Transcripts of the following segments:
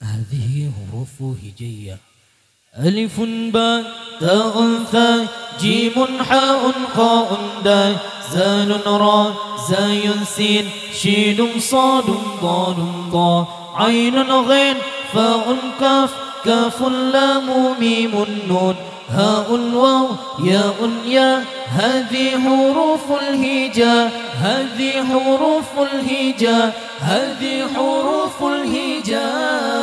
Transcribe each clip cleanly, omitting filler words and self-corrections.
هذه حروف هجية: ألف باء تاء ثاء جيم حاء خاء دال زال راء زاي سين شين صاد ضاد ضاء عين غين فاء كاف كاف لام ميم نون هاء واو ياء يا هذه حروف الهجاء هذه حروف الهجاء هذه حروف الهجاء.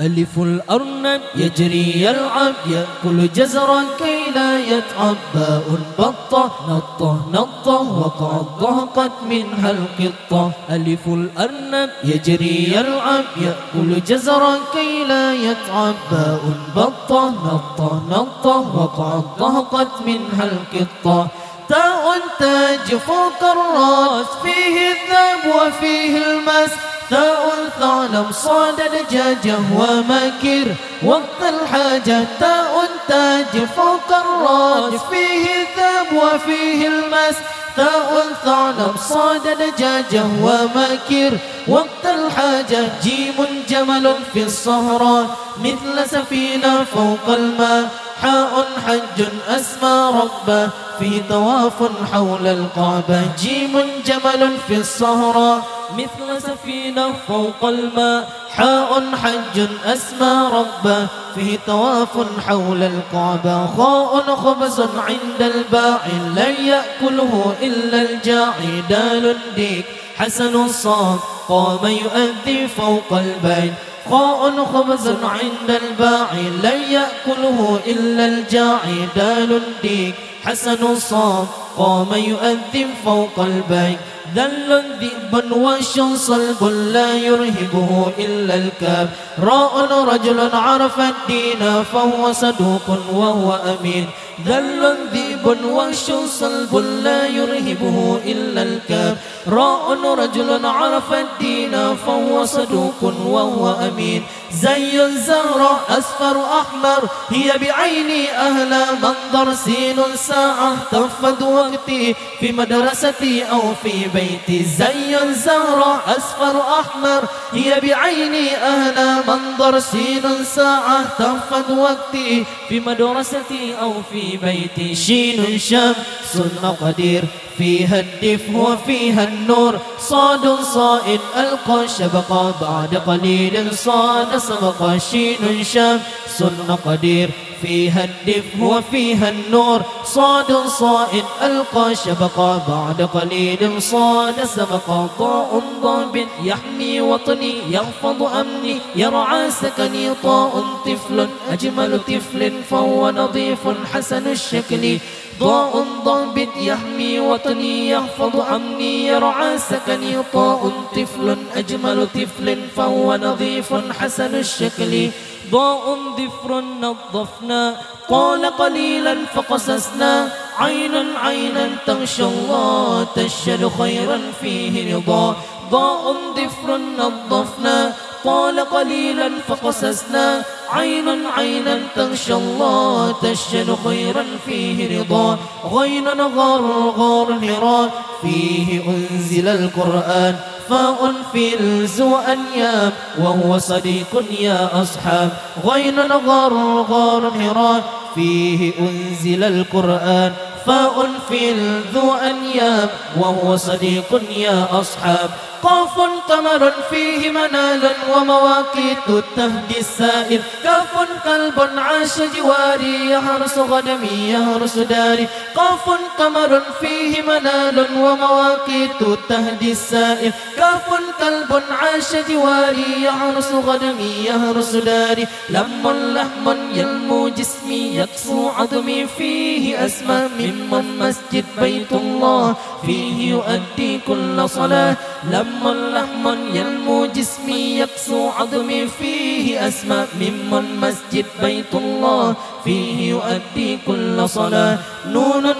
ألف الأرنب يجري يلعب يأكل جزرا كي لا يتعب باء بطة نطة نطة وقعت ضحكت منها القطة. ألف الأرنب يجري يلعب يأكل جزرا كي لا يتعب باء بطة نطة نطة وقعت ضحكت منها القطة. تاء تاج فوق الراس فيه الذهب وفيه الماس تاء ثعلب صاد دجاجة وماكر وقت الحاجة. تاء تاج فوق الراس فيه الذهب وفيه الماس تاء ثعلب صاد دجاجة وماكر وقت الحاجة. جيم جمل في الصهراء مثل سفينة فوق الماء حاء حج أسمى ربه في طواف حول الكعبة. جيم جمل في الصهراء مثل سفينة فوق الماء حاء حج أسمى ربه في طواف حول الكعبة. خاء خبز عند الباعي لن يأكله إلا الجاعي. دال ديك حسن صاد قام يؤذي فوق البيت. خاء خبز عند الباعي لن يأكله إلا الجاعي. دال ديك حسن صاد قام يؤذن فوق البيت. ذل ذئب وش صلب لا يرهبه إلا الكاب. راء رجل عرف الدين فهو صدوق وهو أمين. ذل ذئب وش صلب لا يرهبه إلا الكاب. راء رجل عرف الدين فهو صدوق وهو أمين. زي زهرة أصفر أحمر هي بعيني أهل منظر. سين ساعة تفد وقتي في مدرستي أو في بيتي. زي زهرة أصفر أحمر هي بعيني أهل منظر. سين ساعة تفد وقتي في مدرستي أو في بيتي. شين شمس قدير فيها الدفء وفيها النور. صاد صائد ألقى الشبق بعد قليل صاد سبق. شين شمس قدير فيها الدفء وفيها النور. صاد صائد ألقى شبق بعد قليل صاد سبق. ضاء ضابط يحمي وطني يخفض أمني يرعى سكني. طاء طفل أجمل طفل فهو نظيف حسن الشكل. ضاء ضابط يحمي وطني يحفظ أمني يرعى سكني. طاء طفل أجمل طفل فهو نظيف حسن الشكل. ضاء ظفر نظفنا قال قليلا فقصصنا. عينا عينا تغشى الله تشهد خيرا فيه رضا. ضاء ظفر نظفنا قال قليلا فقصصنا. عينا عينا تغشى الله تشهد خيرا فيه رضا. غينا غار غار هراء فيه أنزل القرآن. فاء في الزو أنياب وهو صديق يا أصحاب. غينا غار غار هراء فيه أنزل القرآن. فاء في الذو أنياب وهو صديق يا أصحاب. قاف قمر فيه منال ومواقيت تهدي السائر. كاف قلب عاش جواري يحرس غنمي يحرس داري. قاف قمر فيه منال ومواقيت تهدي السائر. كاف قلب عاش جواري يحرس غنمي يحرس داري. لم لحم يلمو جسمي يكسو عظمي فيه أسمى. ممن مسجد بيت الله فيه يؤدي كل صلاة. لما لحما ينمو جسمي يكسو عظمي فيه أسمى. ممن مسجد بيت الله فيه يؤدي كل صلاة. نون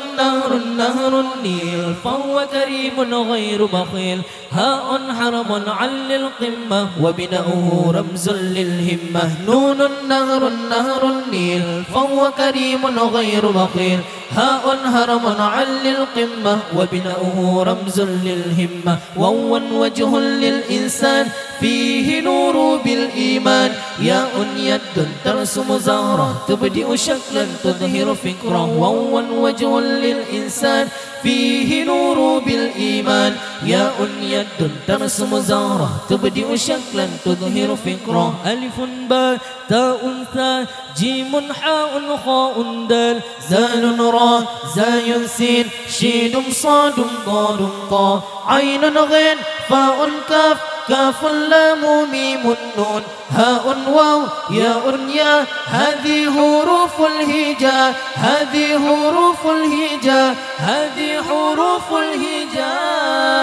نهر النيل فهو كريم غير بخيل. هاء حرم عل القمة وبناؤه رمز للهمة. نون نهر النيل فهو كريم غير بخيل. هاء هرم عل القمة وبناؤه رمز للهمة. وهو وجه للإنسان فيه نور بالإيمان ياء يد ترسم زهرة تبدئ شكلا تظهر فكرة واو وجه للإنسان فيه نور بالإيمان ياء يد ترسم زهرة تبدئ شكلا تظهر فكرة ألف باء تاء ثاء جيم حاء خاء دال زال راء زاي سين شين صاد ضاد طاء عين غين فاء كاف كاف لام ميم نون هاء واو ياء يا هذه حروف الهجاء هذه حروف الهجاء هذه حروف الهجاء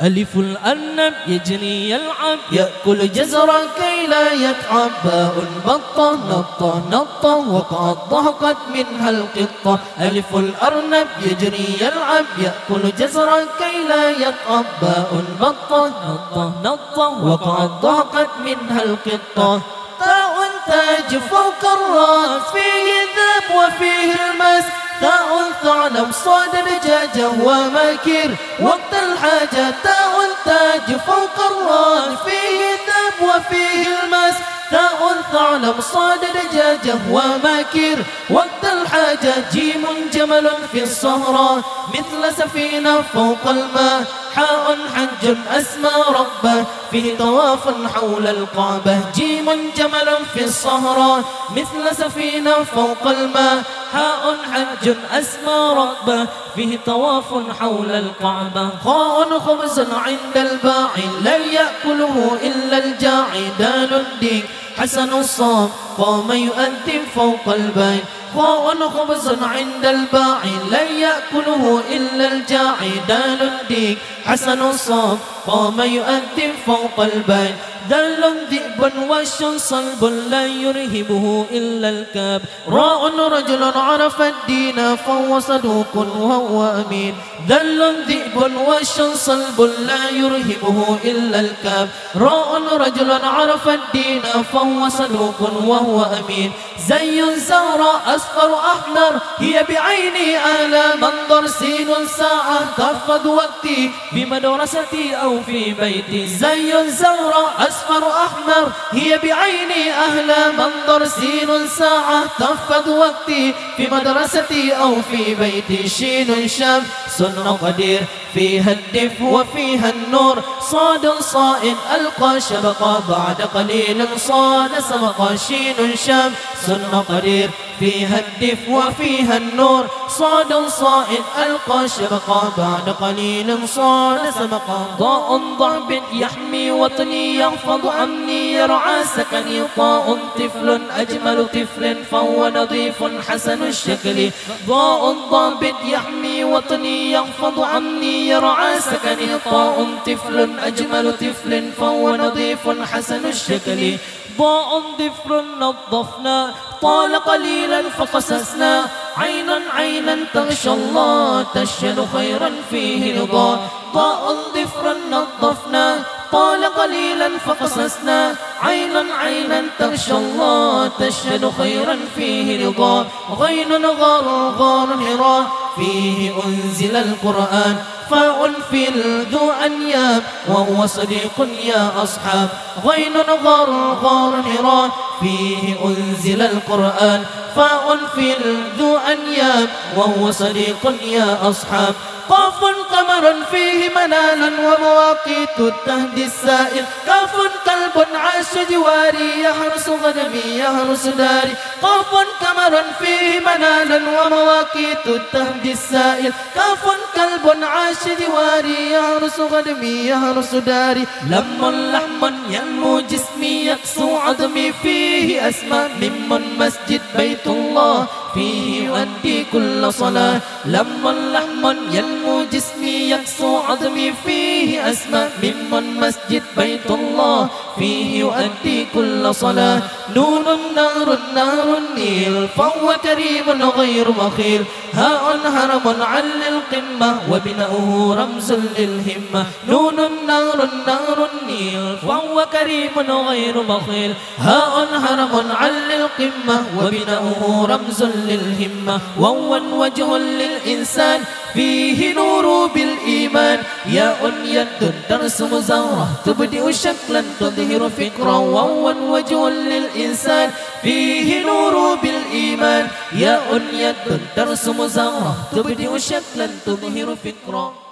ألف الأرنب يجري يلعب يأكل جزرا كي لا يتعب باء بطة نطة نطة وقعت ضحكت منها القطة ألف الأرنب يجري يلعب يأكل جزرا كي لا يتعب باء بطة نطة نطة وقعت ضحكت منها القطة تاء تاج فوق الرأس فيه ذاب وفيه المس تاء ثعلب صاد دجاجة وماكر وقت الحاجة تاء تاج فوق الرأس فيه ذاب وفيه المس تاء ثعلب صاد دجاجة وماكر وقت الحاجة جيم جمل في الصهراء مثل سفينة فوق الماء حاء حج أسمى ربه فيه طواف حول الكعبة جيم جمل في الصهراء مثل سفينة فوق الماء حاء حج أسمى ربه فيه طواف حول الكعبة خاء خبز عند الباعي لا يأكله إلا الجاعي دال ديك حسن الصام قام يؤذن فوق البيت خاء خبز عند الباعي لا يأكله إلا الجاعي دال ديك حسن الصام قام يؤذن فوق البيت دل ذئب وش صلب لا يرهبه إلا الكاب راء رجل عرف الدين فهو صدوق وهو أمين دل ذئب وش صلب لا يرهبه إلا الكاب راء رجل عرف الدين فهو صدوق وهو أمين زي زهراء أصفر أحمر هي بعيني أعلى منظر سين ساعة تفض وقتي في مدرستي أو في بيتي زي زهراء أصفر أحمر هي بعيني أهلا منظر سين ساعة تفض وقتي في مدرستي أو في بيتي شين شام سن قدير فيها الدف وفيها النور صاد صائد ألقى شبقا بعد قليل صاد سبقا شين شام سن قدير فيها الدف وفيها النور صاد صائد ألقى شبقا بعد قليل صاد سبقا ضاء ضعب يحمي وطني يحفظ أمني يرعى سكني طاء طفل أجمل طفل فهو نظيف حسن الشكل ضاء ضابط يحمي وطني يحفظ أمني يرعى سكني طاء طفل أجمل طفل فهو نظيف حسن الشكل ضاء ضفر نظفنا طال قليلا فقسسنا عينا عينا تغشى الله تشهد خيرا فيه رضا ضاء ضفر نظفنا طال قليلا فقسسنا عينا عينا تغشى الله تشهد خيرا فيه رضا غين غار غار هراء فيه أنزل القرآن فاء في ذو أنياب وهو صديق يا أصحاب غين غار غار هراء فيه أنزل القرآن فاء في ذو أنياب وهو صديق يا أصحاب قاف قمر فيه منال ومواقيت التهدي السائل كاف كلب عاش جواري يحرس غنمي يحرس داري قاف قمر فيه منال ومواقيت التهدي السائل كاف كلب عاش جواري يحرس غنمي يحرس داري لم لحم ينمو جسمي يقسو عظمي فيه أسمى ممن مسجد بيت الله فيه يؤدي كل صلاة لم لحم ينمو جسمي يقسو عظمي فيه أسمى ممن مسجد بيت الله فيه يؤدي كل صلاة نون نهر نهر النيل فهو كريم غير بخيل هاء هرم عل القمة وبناؤه رمز للهمة نون نهر نهر النيل فهو كريم غير بخيل هاء هرم عل القمة وبناؤه رمز للهمة وهو وجه للإنسان فيه نور بالإيمان ياء يد ترسم زهرة تبدئ شكلا تظهر فكرا وهو وجه للإنسان فيه نور بالإيمان ياء يد ترسم زهرة تبدئ شكلا تظهر فكرا